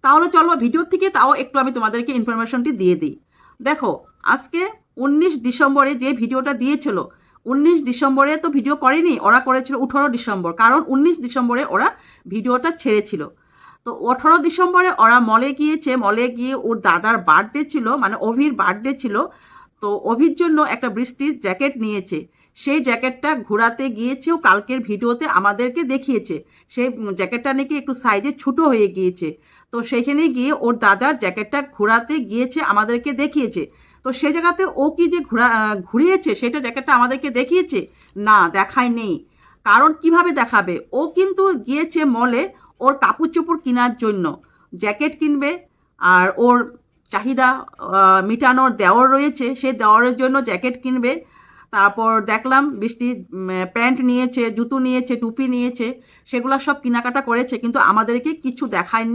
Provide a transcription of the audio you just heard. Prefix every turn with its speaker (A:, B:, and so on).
A: তাহলে চলো ভিডিওর থেকে তাও একটু আমি তোমাদেরকে ইনফরমেশনটি দিয়ে দিই। দেখো, আজকে 19 ডিসেম্বরে যে ভিডিওটা দিয়েছিল, 19 ডিসেম্বরে তো ভিডিও করেনি, ওরা করেছিল 18 ডিসেম্বর, কারণ 19 ডিসেম্বরে ওরা ভিডিওটা ছেড়েছিল। তো 18 ডিসেম্বরে ওরা মলে গিয়েছে, মলে গিয়ে ওর দাদার বার্থডে ছিল, মানে অভির বার্থডে ছিল। তো অভির জন্য একটা বৃষ্টির জ্যাকেট নিয়েছে, সেই জ্যাকেটটা ঘোরাতে গিয়েছেও কালকের ভিডিওতে আমাদেরকে দেখিয়েছে। সেই জ্যাকেটটা নাকি একটু সাইজে ছোটো হয়ে গিয়েছে, তো সেখানে গিয়ে ওর দাদার জ্যাকেটটা ঘোরাতে গিয়েছে, আমাদেরকে দেখিয়েছে। তো সে জায়গাতে ও কি যে ঘুরিয়েছে সেটা জ্যাকেটটা আমাদেরকে দেখিয়েছে? না, দেখায় নেই। কারণ কিভাবে দেখাবে, ও কিন্তু গিয়েছে মলে ওর কাপড় চোপড় কেনার জন্য, জ্যাকেট কিনবে, আর ওর চাহিদা মিটানোর দেওয়ার রয়েছে, সে দেওয়ারের জন্য জ্যাকেট কিনবে। তারপর দেখলাম বৃষ্টি প্যান্ট নিয়েছে, জুতো নিয়েছে, টুপি নিয়েছে, সেগুলো সব কেনাকাটা করেছে, কিন্তু আমাদেরকে কিছু দেখায়নি।